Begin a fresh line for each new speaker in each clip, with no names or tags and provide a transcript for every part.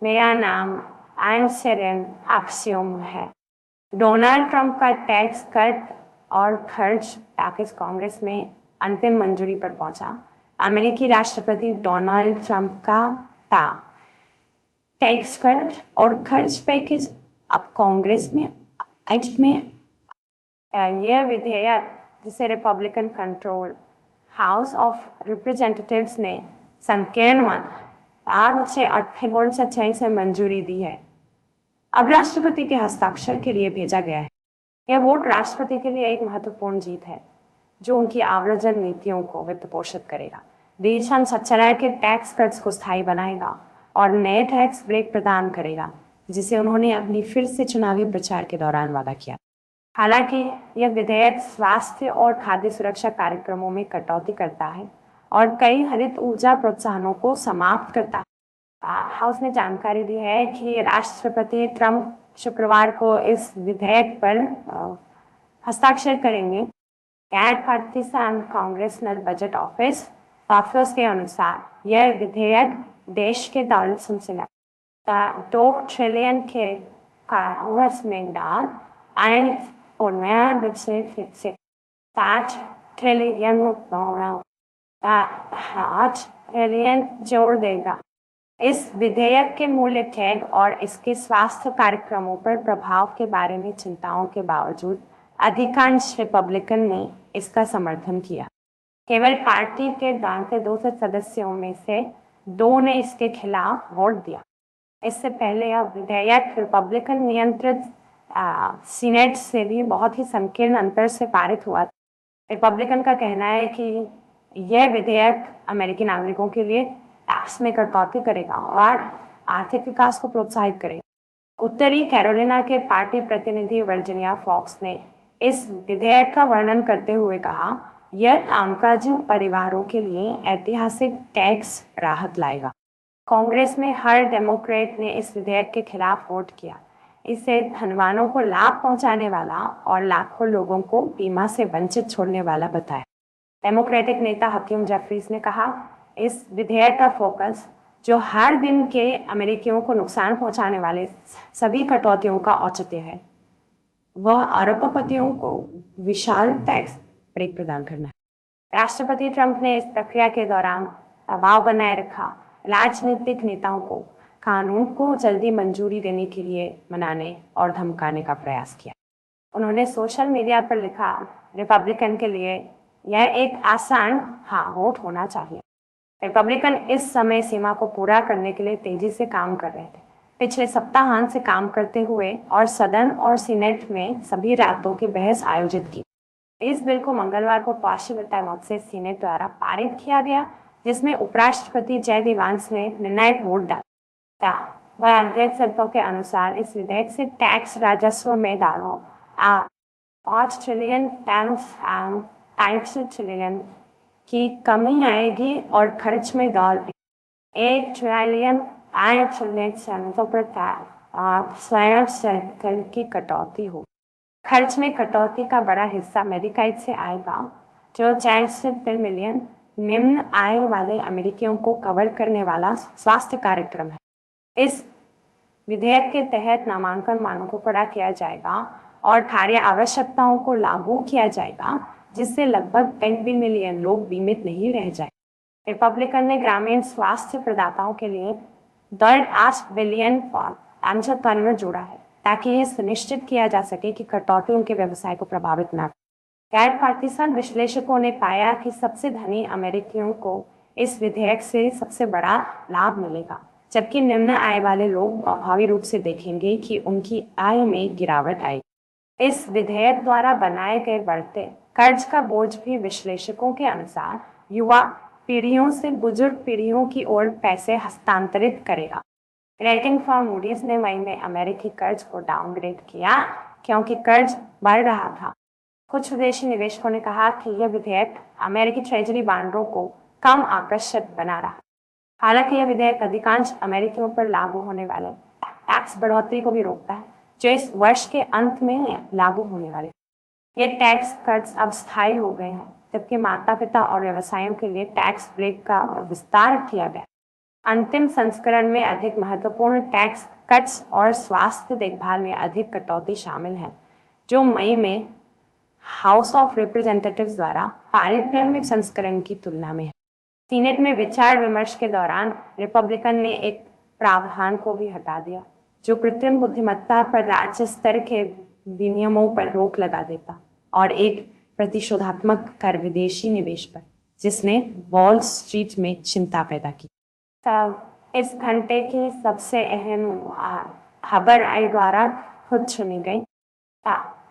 मेरा नाम आइन सेरेन अक्सियोम है। डोनाल्ड ट्रंप का टैक्स कट और खर्च पैकेज कांग्रेस में अंतिम मंजूरी पर पहुंचा। अमेरिकी राष्ट्रपति डोनाल्ड ट्रंप का था टैक्स कट और खर्च पैकेज अब कांग्रेस में यह विधेयक जिसे Republican control house of representatives ने संकीर्ण मत 8 वोट से 6 से मंजूरी दी है। अब राष्ट्रपति के हस्ताक्षर के लिए भेजा गया है। यह वोट राष्ट्रपति के लिए एक महत्वपूर्ण जीत है जो उनकी आव्रजन नीतियों को वित्त पोषित करेगा, देशान सच्चाई के टैक्स कट्स को स्थायी बनाएगा और नए टैक्स ब्रेक प्रदान करेगा जिसे उन्होंने अपनी फिर से चुनावी प्रचार के दौरान वादा किया। हालांकि यह विधेयक स्वास्थ्य और खाद्य सुरक्षा कार्यक्रमों में कटौती करता है और कई हरित ऊर्जा प्रोत्साहनों को समाप्त करता है। हाउस ने जानकारी दी है कि राष्ट्रपति ट्रंप शुक्रवार को इस विधेयक पर हस्ताक्षर करेंगे। गैर पार्टीसन कांग्रेसनल बजट ऑफिस के अनुसार यह विधेयक देश के दाल सिलसिला 2 ट्रिलियन के कांग्रेस में डाल आयन और नया रूप से 60 ट्रिलियन 8 ट्रिलियन जोड़ देगा। इस विधेयक के मूल्य टैग और इसके स्वास्थ्य कार्यक्रमों पर प्रभाव के बारे में चिंताओं के बावजूद अधिकांश रिपब्लिकन ने इसका समर्थन किया। केवल पार्टी के 200 सदस्यों में से 2 ने इसके खिलाफ वोट दिया। इससे पहले यह विधेयक रिपब्लिकन नियंत्रित सीनेट से भी बहुत ही संकीर्ण अंतर से पारित हुआ। रिपब्लिकन का कहना है कि यह विधेयक अमेरिकी नागरिकों के लिए टैक्स में कटौती करेगा और आर्थिक विकास को प्रोत्साहित करेगा। उत्तरी कैरोलिना के पार्टी प्रतिनिधि वर्जीनिया फॉक्स ने इस विधेयक का वर्णन करते हुए कहा, यह कामकाजी परिवारों के लिए ऐतिहासिक टैक्स राहत लाएगा। कांग्रेस में हर डेमोक्रेट ने इस विधेयक के खिलाफ वोट किया। इसे धनवानों को लाभ पहुंचाने वाला और लाखों लोगों को बीमा से वंचित छोड़ने वाला बताया। डेमोक्रेटिक नेता हकीम जेफरीज ने कहा, इस विधेयक का फोकस जो हर दिन के अमेरिकियों को नुकसान पहुंचाने वाले सभी कटौतियों का औचित्य है, वह अरबपतियों को विशाल टैक्स ब्रेक प्रदान करना है। राष्ट्रपति ट्रंप ने इस प्रक्रिया के दौरान दबाव बनाए रखा, राजनीतिक नेताओं को कानून को जल्दी मंजूरी देने के लिए मनाने और धमकाने का प्रयास किया। उन्होंने सोशल मीडिया पर लिखा, रिपब्लिकन के लिए यह एक आसान हाँ वोट होना चाहिए। रिपब्लिकन इस समय सीमा को पूरा करने के लिए तेजी से काम कर रहे थे। पिछले सप्ताहांत से काम करते हुए और सदन और सीनेट में सभी रातों की बहस आयोजित की। इस बिल को मंगलवार को पार्लियामेंट मत से सीनेट द्वारा पारित किया गया, जिसमें उपराष्ट्रपति जय वांस ने निर्णायक वोट डाला। अध्यक्ष शर्तों के अनुसार इस विधेयक से टैक्स राजस्व में दालों 5 ट्रिलियन ट्रिलियन की कमी आएगी और खर्च में दाल 1 ट्रिलियन स्वयं सरकार की कटौती हो। खर्च में कटौती का बड़ा हिस्सा मेडिकाइड से आएगा, जो 4 मिलियन निम्न आय वाले अमेरिकियों को कवर करने वाला स्वास्थ्य कार्यक्रम है। इस विधेयक के तहत नामांकन मानों को कड़ा किया जाएगा और कार्य आवश्यकताओं को लागू किया जाएगा, जिससे लगभग 20 मिलियन लोग बीमित नहीं रह जाए। रिपब्लिकन ने ग्रामीण स्वास्थ्य प्रदाताओं के लिए 8 बिलियन फंड जोड़ा है ताकि यह सुनिश्चित किया जा सके कि कटौती उनके व्यवसाय को प्रभावित न करे। गैर पार्टीसन विश्लेषकों ने पाया कि सबसे धनी अमेरिकियों को इस विधेयक से सबसे बड़ा लाभ मिलेगा, जबकि निम्न आय वाले लोग प्रभावी रूप से देखेंगे कि उनकी आय में गिरावट आएगी। इस विधेयक द्वारा बनाए गए बढ़ते कर्ज का बोझ भी विश्लेषकों के अनुसार युवा पीढ़ियों से बुजुर्ग पीढ़ियों की ओर पैसे हस्तांतरित करेगा। रेटिंग फर्म मूडीज ने मई में अमेरिकी कर्ज को डाउनग्रेड किया क्योंकि कर्ज बढ़ रहा था। कुछ विदेशी निवेशकों ने कहा कि यह विधेयक अमेरिकी ट्रेजरी बांडों को कम आकर्षक बना रहा। हालांकि यह विधेयक अधिकांश अमेरिकियों पर लागू होने वाले टैक्स बढ़ोतरी को भी रोकता है, जो इस वर्ष के अंत में लागू होने वाले। ये टैक्स कट्स अब स्थायी हो गए हैं, जबकि माता पिता और व्यवसायों के लिए टैक्स ब्रेक का विस्तार किया गया। अंतिम संस्करण में अधिक महत्वपूर्ण टैक्स कट्स और स्वास्थ्य देखभाल में अधिक कटौती शामिल है, जो मई में हाउस ऑफ रिप्रेजेंटेटिव्स द्वारा पारित प्रारंभिक संस्करण की तुलना में है। सीनेट में विचार विमर्श के दौरान रिपब्लिकन ने एक प्रावधान को भी हटा दिया, जो कृत्रिम बुद्धिमत्ता पर राज्य स्तर के विनियमों पर रोक लगा देता, और एक प्रतिशोधात्मक कर विदेशी निवेश पर, जिसने वॉल स्ट्रीट में चिंता पैदा की। तब इस घंटे की सबसे अहम खबर आई द्वारा खुद चुनी गई,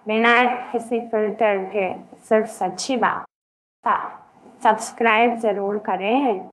बिना किसी फिल्टर के सिर्फ सच्ची बात। सब्सक्राइब जरूर करें।